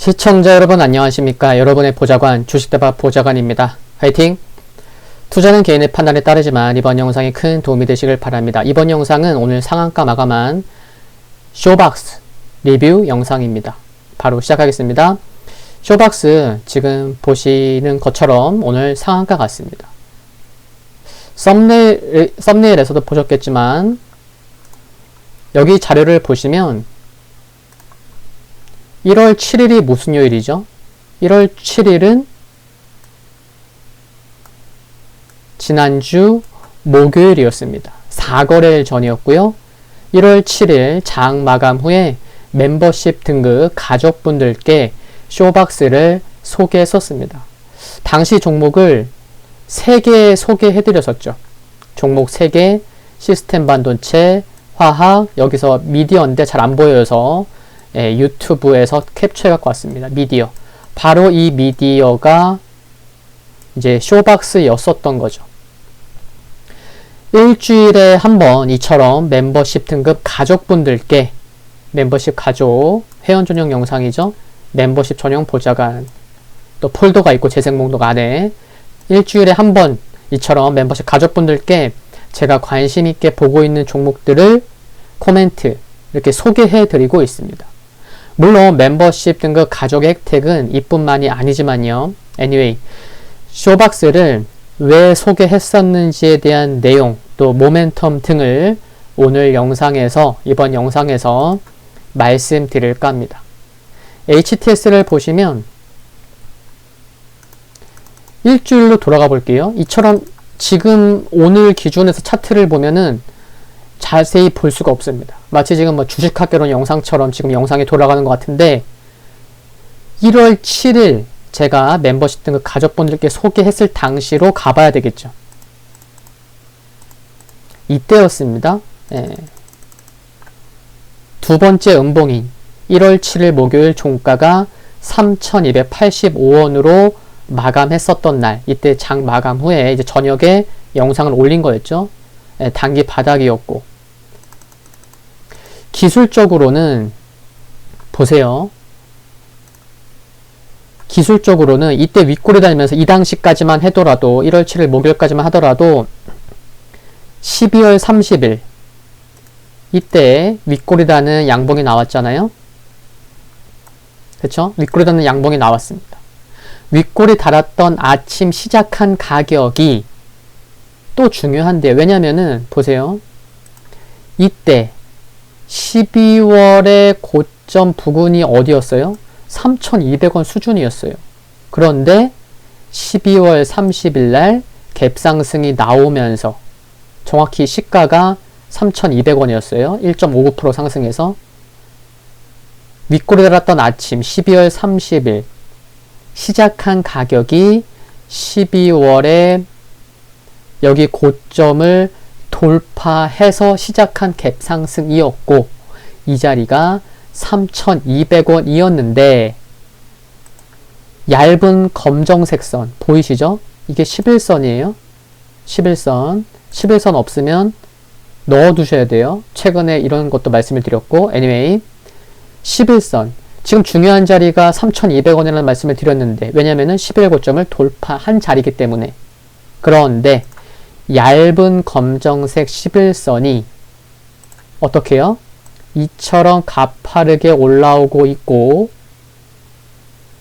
시청자 여러분 안녕하십니까? 여러분의 보좌관 주식대박 보좌관입니다. 화이팅! 투자는 개인의 판단에 따르지만 이번 영상이 큰 도움이 되시길 바랍니다. 이번 영상은 오늘 상한가 마감한 쇼박스 리뷰 영상입니다. 바로 시작하겠습니다. 쇼박스 지금 보시는 것처럼 오늘 상한가 같습니다. 썸네일에서도 보셨겠지만 여기 자료를 보시면 1월 7일이 무슨 요일이죠? 1월 7일은 지난주 목요일이었습니다. 4거래일 전이었고요. 1월 7일 장 마감 후에 멤버십 등급 가족분들께 쇼박스를 소개했었습니다. 당시 종목을 3개 소개해드렸었죠. 종목 3개, 시스템 반도체, 화학, 여기서 미디어인데 잘 안 보여서 유튜브에서 캡처해 갖고 왔습니다. 미디어. 바로 이 미디어가 이제 쇼박스였었던 거죠. 일주일에 한 번 이처럼 멤버십 등급 가족분들께 멤버십 가족 회원 전용 영상이죠. 멤버십 전용 보좌관 또 폴더가 있고 재생 목록 안에 일주일에 한 번 이처럼 멤버십 가족분들께 제가 관심 있게 보고 있는 종목들을 코멘트 이렇게 소개해 드리고 있습니다. 물론 멤버십 등급 가족의 혜택은 이뿐만이 아니지만요. anyway, 쇼박스를 왜 소개했었는지에 대한 내용 또 모멘텀 등을 오늘 영상에서 이번 영상에서 말씀드릴까 합니다. HTS를 보시면 일주일로 돌아가 볼게요. 이처럼 지금 오늘 기준에서 차트를 보면은 자세히 볼 수가 없습니다. 마치 지금 뭐 주식학개론 영상처럼 지금 영상이 돌아가는 것 같은데 1월 7일 제가 멤버십 등급 가족분들께 소개했을 당시로 가봐야 되겠죠. 이때였습니다. 두 번째 음봉인 1월 7일 목요일 종가가 3,285원으로 마감했었던 날, 이때 장 마감 후에 이제 저녁에 영상을 올린 거였죠. 단기 바닥이었고, 기술적으로는 보세요. 기술적으로는 이때 윗골이 다니면서 이 당시까지만 하더라도 1월 7일 목요일까지만 하더라도 12월 30일 이때 윗골이 다는 양봉이 나왔잖아요. 그쵸? 윗골이 다는 양봉이 나왔습니다. 윗골이 달았던 아침 시작한 가격이 또 중요한데, 왜냐면은 보세요. 이때 12월의 고점 부근이 어디였어요? 3,200원 수준이었어요. 그런데 12월 30일 날 갭상승이 나오면서 정확히 시가가 3,200원이었어요. 1.59% 상승해서 윗골이 달았던 아침 12월 30일 시작한 가격이 12월에 여기 고점을 돌파해서 시작한 갭상승이었고 이 자리가 3,200원이었는데 얇은 검정색 선 보이시죠? 이게 11선이에요. 11선. 11선 없으면 넣어두셔야 돼요. 최근에 이런 것도 말씀을 드렸고 anyway 11선. 지금 중요한 자리가 3,200원이라는 말씀을 드렸는데 왜냐면은 11 고점을 돌파한 자리이기 때문에. 그런데 얇은 검정색 11선이 어떻게 해요? 이처럼 가파르게 올라오고 있고,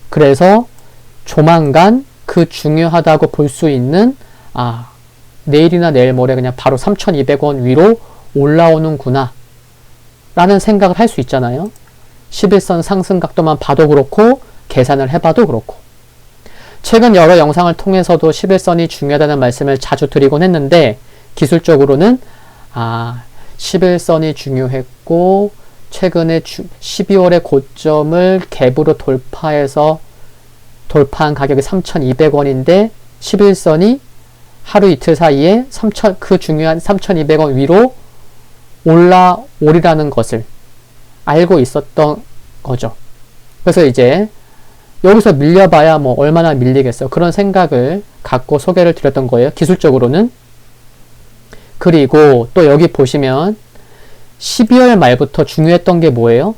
그래서 조만간 그 중요하다고 볼 수 있는 내일이나 내일 모레 그냥 바로 3,200원 위로 올라오는구나 라는 생각을 할 수 있잖아요. 11선 상승 각도만 봐도 그렇고 계산을 해봐도 그렇고. 최근 여러 영상을 통해서도 11선이 중요하다는 말씀을 자주 드리곤 했는데 기술적으로는 11선이 중요했고 최근에 12월의 고점을 갭으로 돌파한 가격이 3,200원인데 11선이 하루 이틀 사이에 그 중요한 3,200원 위로 올라오리라는 것을 알고 있었던 거죠. 그래서 이제 여기서 밀려봐야 뭐 얼마나 밀리겠어. 그런 생각을 갖고 소개를 드렸던 거예요. 기술적으로는. 그리고 또 여기 보시면 12월 말부터 중요했던 게 뭐예요?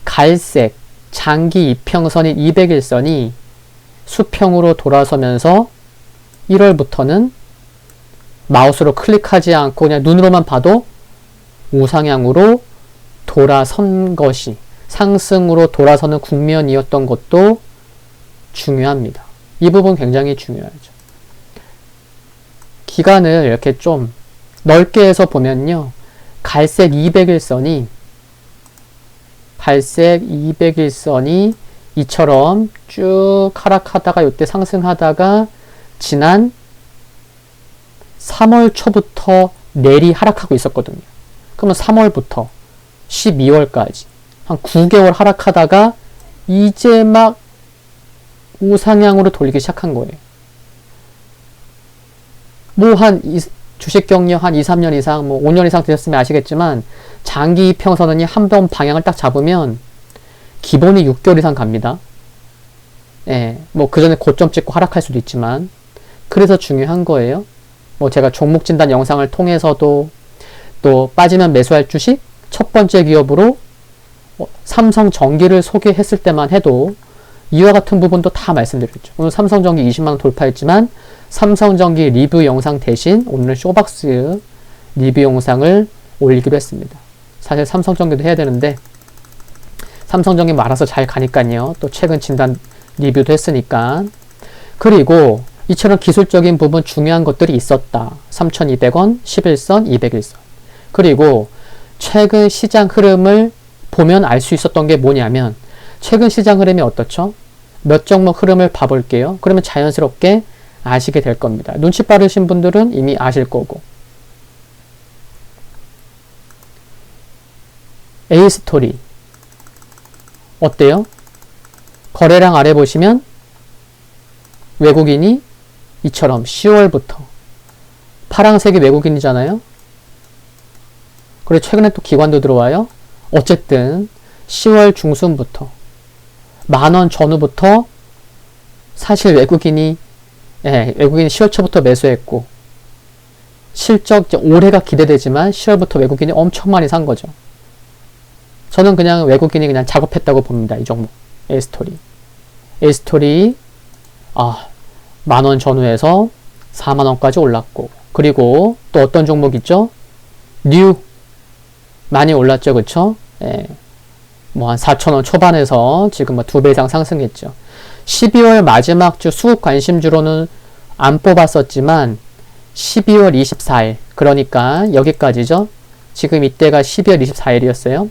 갈색 장기 이평선인 200일선이 수평으로 돌아서면서 1월부터는 마우스로 클릭하지 않고 그냥 눈으로만 봐도 우상향으로 돌아선 것이 상승으로 돌아서는 국면이었던 것도 중요합니다. 이 부분 굉장히 중요하죠. 기간을 이렇게 좀 넓게 해서 보면요. 갈색 200일선이 이처럼 쭉 하락하다가 이때 상승하다가 지난 3월 초부터 내리 하락하고 있었거든요. 그러면 3월부터 12월까지 한 9개월 하락하다가 이제 막 우상향으로 돌리기 시작한 거예요. 뭐 주식 경력 한 2, 3년 이상, 5년 이상 되셨으면 아시겠지만 장기 이평선언이 한 번 방향을 딱 잡으면 기본이 6개월 이상 갑니다. 예, 그 전에 고점 찍고 하락할 수도 있지만 그래서 중요한 거예요. 제가 종목 진단 영상을 통해서도 또 빠지면 매수할 주식 첫 번째 기업으로 삼성전기를 소개했을 때만 해도 이와 같은 부분도 다 말씀드렸죠. 오늘 삼성전기 20만원 돌파했지만 삼성전기 리뷰 영상 대신 오늘 쇼박스 리뷰 영상을 올리기로 했습니다. 사실 삼성전기도 해야 되는데 삼성전기 알아서 잘 가니까요. 또 최근 진단 리뷰도 했으니까. 그리고 이처럼 기술적인 부분 중요한 것들이 있었다. 3,200원, 11선, 200일선. 그리고 최근 시장 흐름을 보면 알 수 있었던 게 뭐냐면 최근 시장 흐름이 어떻죠? 몇 종목 흐름을 봐볼게요. 그러면 자연스럽게 아시게 될 겁니다. 눈치 빠르신 분들은 이미 아실 거고. A스토리 어때요? 거래량 아래 보시면 외국인이 이처럼 10월부터 파란색이 외국인이잖아요. 그리고 최근에 또 기관도 들어와요. 어쨌든 10월 중순부터 만원 전후부터 사실 외국인이 10월 초부터 매수했고 실적 올해가 기대되지만 10월부터 외국인이 엄청 많이 산 거죠. 저는 그냥 외국인이 그냥 작업했다고 봅니다. 이 종목 A스토리 만원 전후에서 4만원까지 올랐고 그리고 또 어떤 종목 있죠? 뉴 많이 올랐죠. 그쵸? 한 4,000원 초반에서 지금 2배 이상 상승했죠. 12월 마지막 주 수급 관심주로는 안 뽑았었지만 12월 24일 그러니까 여기까지죠. 지금 이때가 12월 24일이었어요.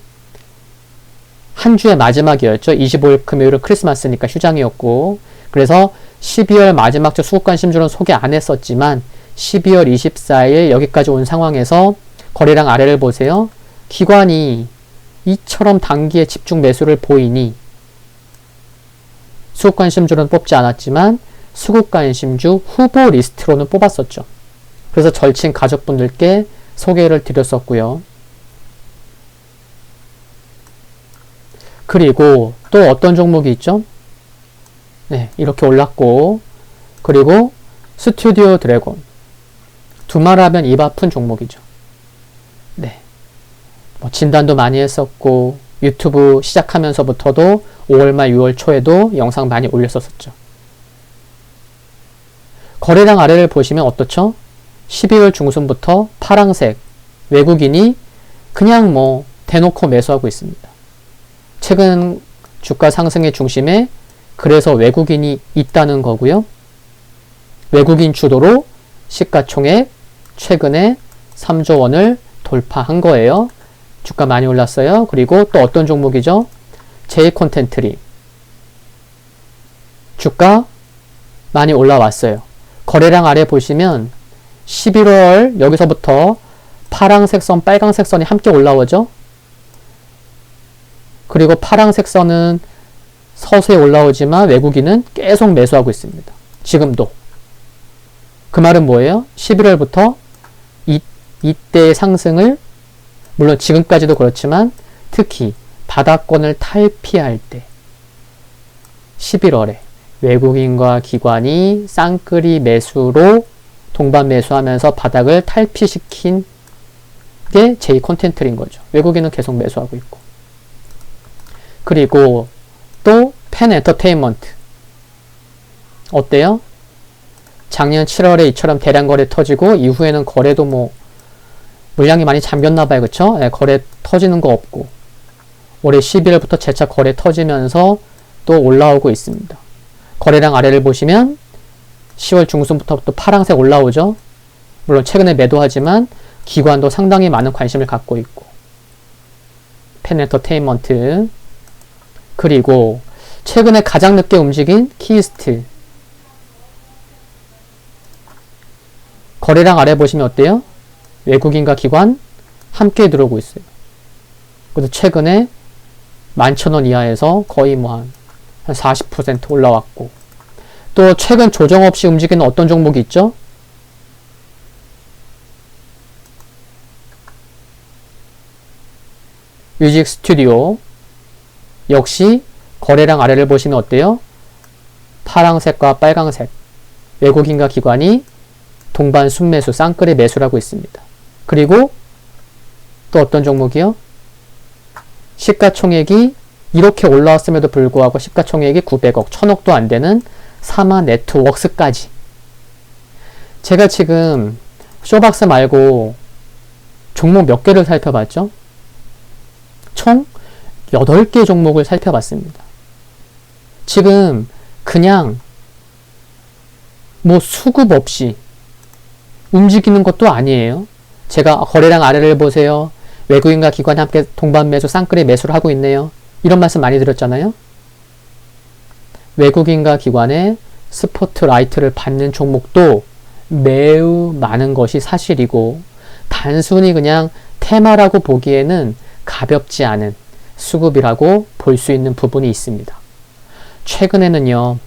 한 주의 마지막이었죠. 25일 금요일은 크리스마스니까 휴장이었고 그래서 12월 마지막 주 수급 관심주로는 소개 안 했었지만 12월 24일 여기까지 온 상황에서 거래량 아래를 보세요. 기관이 이처럼 단기에 집중 매수를 보이니 수급관심주는 뽑지 않았지만 수급관심주 후보 리스트로는 뽑았었죠. 그래서 절친 가족분들께 소개를 드렸었고요. 그리고 또 어떤 종목이 있죠? 이렇게 올랐고 그리고 스튜디오 드래곤 두말하면 입 아픈 종목이죠. 진단도 많이 했었고 유튜브 시작하면서부터도 5월 말 6월 초에도 영상 많이 올렸었죠. 거래량 아래를 보시면 어떻죠? 12월 중순부터 파랑색 외국인이 그냥 대놓고 매수하고 있습니다. 최근 주가 상승의 중심에 그래서 외국인이 있다는 거고요. 외국인 주도로 시가총액 최근에 3조 원을 돌파한 거예요. 주가 많이 올랐어요. 그리고 또 어떤 종목이죠? J콘텐트리 주가 많이 올라왔어요. 거래량 아래 보시면 11월 여기서부터 파란색 선, 빨간색 선이 함께 올라오죠. 그리고 파란색 선은 서서히 올라오지만 외국인은 계속 매수하고 있습니다. 지금도. 그 말은 뭐예요? 11월부터 이때의 상승을 물론 지금까지도 그렇지만 특히 바닥권을 탈피할 때 11월에 외국인과 기관이 쌍끌이 매수로 동반 매수하면서 바닥을 탈피시킨 게 J콘텐트인 거죠. 외국인은 계속 매수하고 있고. 그리고 또 펜 엔터테인먼트 어때요? 작년 7월에 이처럼 대량 거래 터지고 이후에는 거래도 뭐 물량이 많이 잠겼나봐요. 그쵸? 네, 거래 터지는 거 없고 올해 11월부터 재차 거래 터지면서 또 올라오고 있습니다. 거래량 아래를 보시면 10월 중순부터 또 파란색 올라오죠. 물론 최근에 매도하지만 기관도 상당히 많은 관심을 갖고 있고 펜 엔터테인먼트 그리고 최근에 가장 늦게 움직인 키스트 거래량 아래 보시면 어때요? 외국인과 기관 함께 들어오고 있어요. 그래서 최근에 11,000원 이하에서 거의 뭐 한 40% 올라왔고 또 최근 조정 없이 움직이는 어떤 종목이 있죠? 뮤직 스튜디오 역시 거래량 아래를 보시면 어때요? 파랑색과 빨강색 외국인과 기관이 동반 순매수 쌍끌이 매수를 하고 있습니다. 그리고 또 어떤 종목이요? 시가총액이 이렇게 올라왔음에도 불구하고 시가총액이 900억, 1000억도 안 되는 사마 네트웍스까지. 제가 지금 쇼박스 말고 종목 몇 개를 살펴봤죠? 총 8개 종목을 살펴봤습니다. 지금 그냥 뭐 수급 없이 움직이는 것도 아니에요. 제가 거래량 아래를 보세요. 외국인과 기관이 함께 동반 매수 쌍끌이 매수를 하고 있네요. 이런 말씀 많이 드렸잖아요. 외국인과 기관의 스포트라이트를 받는 종목도 매우 많은 것이 사실이고 단순히 그냥 테마라고 보기에는 가볍지 않은 수급이라고 볼 수 있는 부분이 있습니다. 최근에는요.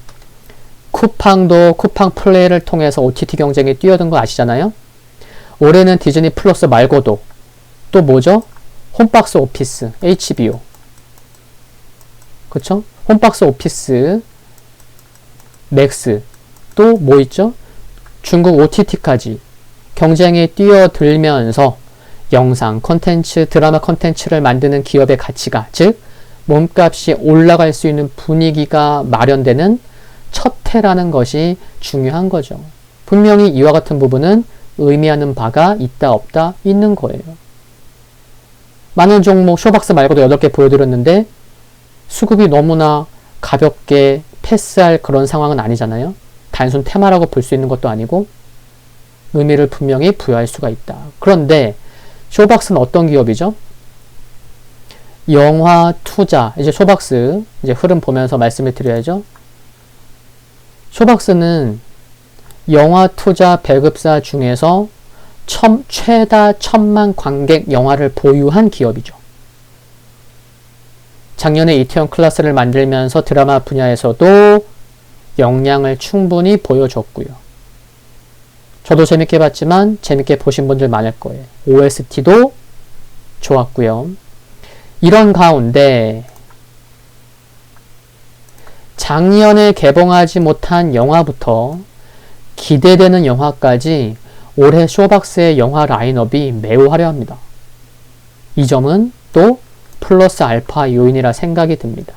쿠팡도 쿠팡 플레이를 통해서 OTT 경쟁에 뛰어든 거 아시잖아요. 올해는 디즈니 플러스 말고도 또 뭐죠? 홈박스 오피스, HBO. 그쵸? 홈박스 오피스, 맥스. 또 뭐 있죠? 중국 OTT까지 경쟁에 뛰어들면서 영상 콘텐츠, 드라마 콘텐츠를 만드는 기업의 가치가, 즉 몸값이 올라갈 수 있는 분위기가 마련되는 첫 해라는 것이 중요한 거죠. 분명히 이와 같은 부분은 의미하는 바가 있다 없다 있는 거예요. 많은 종목 쇼박스 말고도 8개 보여드렸는데 수급이 너무나 가볍게 패스할 그런 상황은 아니잖아요. 단순 테마라고 볼 수 있는 것도 아니고 의미를 분명히 부여할 수가 있다. 그런데 쇼박스는 어떤 기업이죠? 영화 투자, 이제 쇼박스 이제 흐름 보면서 말씀을 드려야죠. 쇼박스는 영화 투자 배급사 중에서 최다 1000만 관객 영화를 보유한 기업이죠. 작년에 이태원 클라스를 만들면서 드라마 분야에서도 역량을 충분히 보여줬고요. 저도 재밌게 봤지만 재밌게 보신 분들 많을 거예요. OST도 좋았고요. 이런 가운데 작년에 개봉하지 못한 영화부터 기대되는 영화까지 올해 쇼박스의 영화 라인업이 매우 화려합니다. 이 점은 또 플러스 알파 요인이라 생각이 듭니다.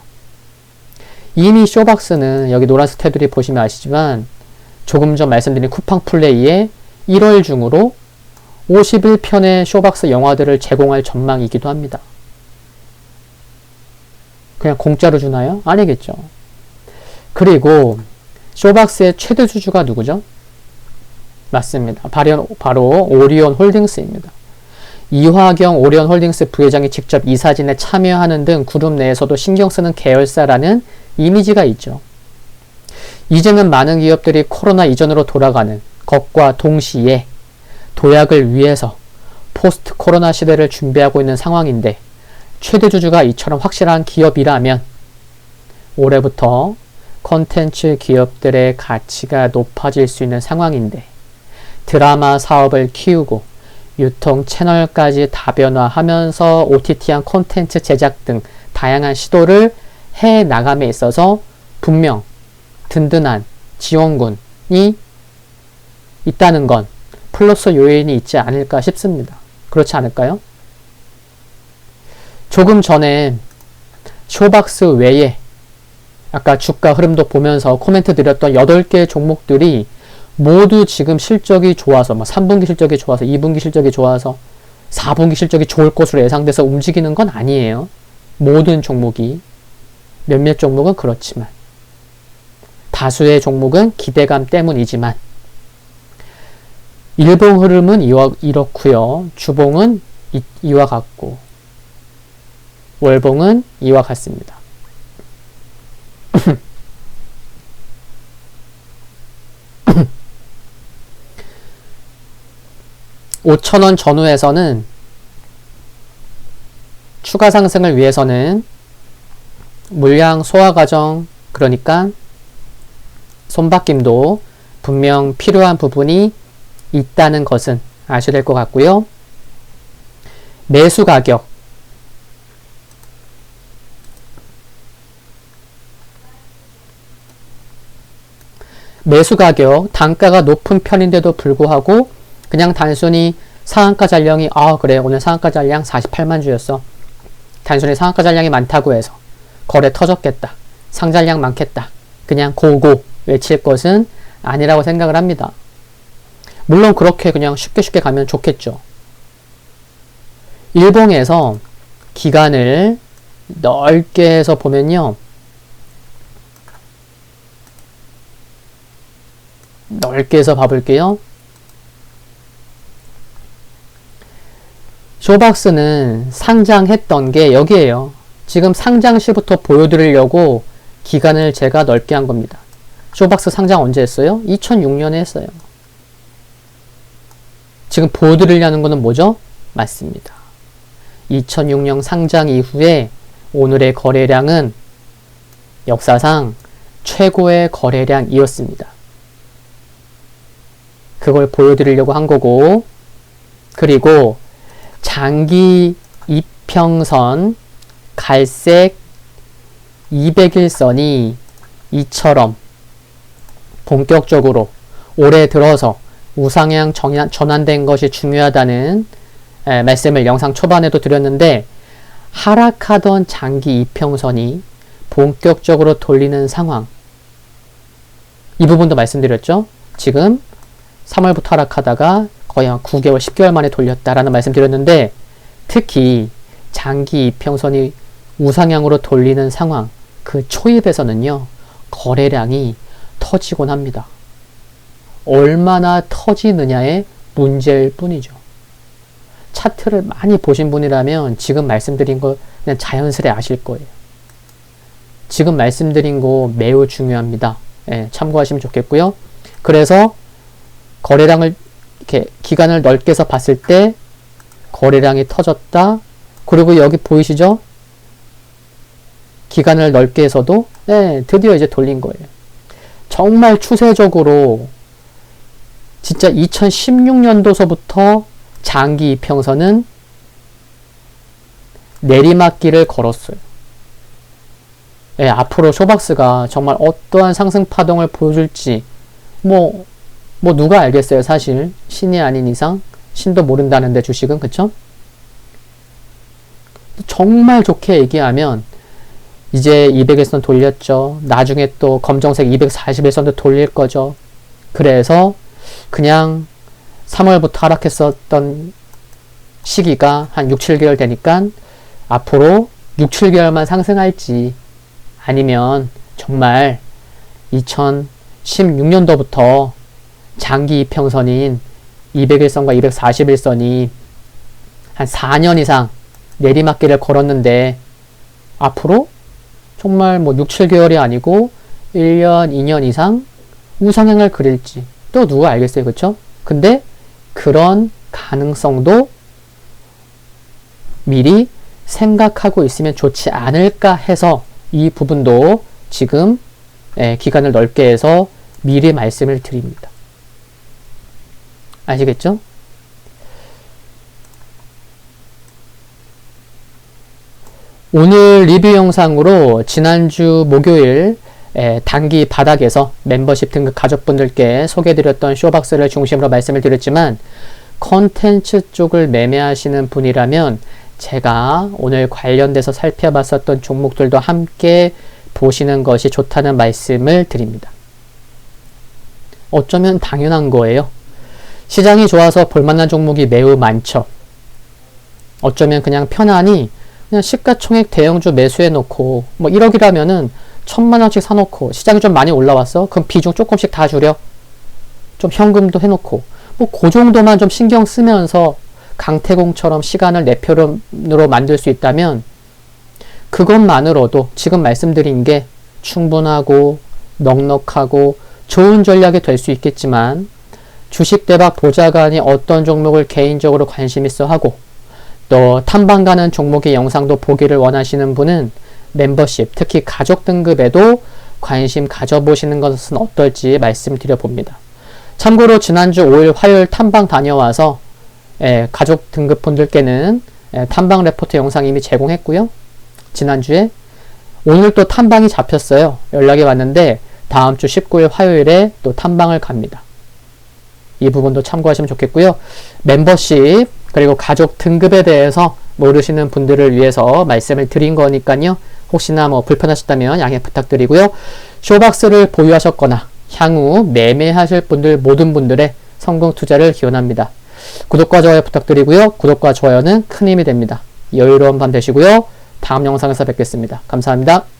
이미 쇼박스는 여기 노란색 테두리 보시면 아시지만 조금 전 말씀드린 쿠팡 플레이에 1월 중으로 51편의 쇼박스 영화들을 제공할 전망이기도 합니다. 그냥 공짜로 주나요? 아니겠죠. 그리고 쇼박스의 최대 주주가 누구죠? 맞습니다. 바로 오리온 홀딩스입니다. 이화경 오리온 홀딩스 부회장이 직접 이 사진에 참여하는 등 그룹 내에서도 신경 쓰는 계열사라는 이미지가 있죠. 이제는 많은 기업들이 코로나 이전으로 돌아가는 것과 동시에 도약을 위해서 포스트 코로나 시대를 준비하고 있는 상황인데 최대 주주가 이처럼 확실한 기업이라면 올해부터 콘텐츠 기업들의 가치가 높아질 수 있는 상황인데 드라마 사업을 키우고 유통 채널까지 다변화하면서 OTT한 콘텐츠 제작 등 다양한 시도를 해 나감에 있어서 분명 든든한 지원군이 있다는 건 플러스 요인이 있지 않을까 싶습니다. 그렇지 않을까요? 조금 전에 쇼박스 외에 아까 주가 흐름도 보면서 코멘트 드렸던 8개 종목들이 모두 지금 실적이 좋아서 3분기 실적이 좋아서 2분기 실적이 좋아서 4분기 실적이 좋을 것으로 예상돼서 움직이는 건 아니에요. 모든 종목이. 몇몇 종목은 그렇지만 다수의 종목은 기대감 때문이지만 일봉 흐름은 이렇고요. 주봉은 이와 같고 월봉은 이와 같습니다. 5,000원 전후에서는 추가 상승을 위해서는 물량 소화 과정, 그러니까 손바뀜도 분명 필요한 부분이 있다는 것은 아셔야 될 것 같고요. 매수 가격, 단가가 높은 편인데도 불구하고 그냥 단순히 상한가 잔량이 그래 오늘 상한가 잔량 48만 주였어. 단순히 상한가 잔량이 많다고 해서 거래 터졌겠다. 상잔량 많겠다. 그냥 고고 외칠 것은 아니라고 생각을 합니다. 물론 그렇게 그냥 쉽게 가면 좋겠죠. 일봉에서 기간을 넓게 해서 보면요. 넓게 해서 봐볼게요. 쇼박스는 상장했던 게 여기에요. 지금 상장 시부터 보여드리려고 기간을 제가 넓게 한 겁니다. 쇼박스 상장 언제 했어요? 2006년에 했어요. 지금 보여드리려는 거는 뭐죠? 맞습니다. 2006년 상장 이후에 오늘의 거래량은 역사상 최고의 거래량이었습니다. 그걸 보여드리려고 한 거고, 그리고 장기 이평선 갈색 200일선이 이처럼 본격적으로 올해 들어서 우상향 전환된 것이 중요하다는 말씀을 영상 초반에도 드렸는데, 하락하던 장기 이평선이 본격적으로 돌리는 상황, 이 부분도 말씀드렸죠. 지금 3월부터 하락하다가 거의 한 9개월, 10개월 만에 돌렸다라는 말씀 드렸는데, 특히 장기 이평선이 우상향으로 돌리는 상황, 그 초입에서는요, 거래량이 터지곤 합니다. 얼마나 터지느냐의 문제일 뿐이죠. 차트를 많이 보신 분이라면 지금 말씀드린 거 그냥 자연스레 아실 거예요. 지금 말씀드린 거 매우 중요합니다. 참고하시면 좋겠고요. 그래서 거래량을 이렇게 기간을 넓게 해서 봤을 때 거래량이 터졌다. 그리고 여기 보이시죠? 기간을 넓게 해서도 드디어 이제 돌린 거예요. 정말 추세적으로 진짜 2016년도서부터 장기 이평선은 내리막길을 걸었어요. 앞으로 쇼박스가 정말 어떠한 상승 파동을 보여줄지 뭐 누가 알겠어요. 사실 신이 아닌 이상 신도 모른다는데 주식은, 그쵸? 정말 좋게 얘기하면 이제 200일선 돌렸죠. 나중에 또 검정색 240일선도 돌릴 거죠. 그래서 그냥 3월부터 하락했었던 시기가 한 6, 7개월 되니까 앞으로 6, 7개월만 상승할지, 아니면 정말 2016년도부터 장기 이평선인 200일선과 241선이 한 4년 이상 내리막길을 걸었는데 앞으로 정말 6, 7개월이 아니고 1년, 2년 이상 우상향을 그릴지 또 누가 알겠어요. 그쵸? 근데 그런 가능성도 미리 생각하고 있으면 좋지 않을까 해서 이 부분도 지금 기간을 넓게 해서 미리 말씀을 드립니다. 아시겠죠? 오늘 리뷰 영상으로 지난주 목요일 단기 바닥에서 멤버십 등급 가족분들께 소개해드렸던 쇼박스를 중심으로 말씀을 드렸지만, 컨텐츠 쪽을 매매하시는 분이라면 제가 오늘 관련돼서 살펴봤었던 종목들도 함께 보시는 것이 좋다는 말씀을 드립니다. 어쩌면 당연한 거예요. 시장이 좋아서 볼만한 종목이 매우 많죠. 어쩌면 그냥 편안히 그냥 시가총액 대형주 매수해 놓고 뭐 1억이라면은 1000만원씩 사놓고 시장이 좀 많이 올라왔어? 그럼 비중 조금씩 다 줄여. 좀 현금도 해놓고 뭐 그 정도만 좀 신경 쓰면서 강태공처럼 시간을 내 편으로 만들 수 있다면 그것만으로도 지금 말씀드린 게 충분하고 넉넉하고 좋은 전략이 될 수 있겠지만 주식대박 보좌관이 어떤 종목을 개인적으로 관심 있어 하고 또 탐방 가는 종목의 영상도 보기를 원하시는 분은 멤버십, 특히 가족 등급에도 관심 가져보시는 것은 어떨지 말씀드려 봅니다. 참고로 지난주 5일 화요일 탐방 다녀와서 가족 등급 분들께는 탐방 레포트 영상 이미 제공했고요. 지난주에 오늘 또 탐방이 잡혔어요. 연락이 왔는데 다음 주 19일 화요일에 또 탐방을 갑니다. 이 부분도 참고하시면 좋겠고요. 멤버십 그리고 가족 등급에 대해서 모르시는 분들을 위해서 말씀을 드린 거니까요. 혹시나 뭐 불편하셨다면 양해 부탁드리고요. 쇼박스를 보유하셨거나 향후 매매하실 분들 모든 분들의 성공 투자를 기원합니다. 구독과 좋아요 부탁드리고요. 구독과 좋아요는 큰 힘이 됩니다. 여유로운 밤 되시고요. 다음 영상에서 뵙겠습니다. 감사합니다.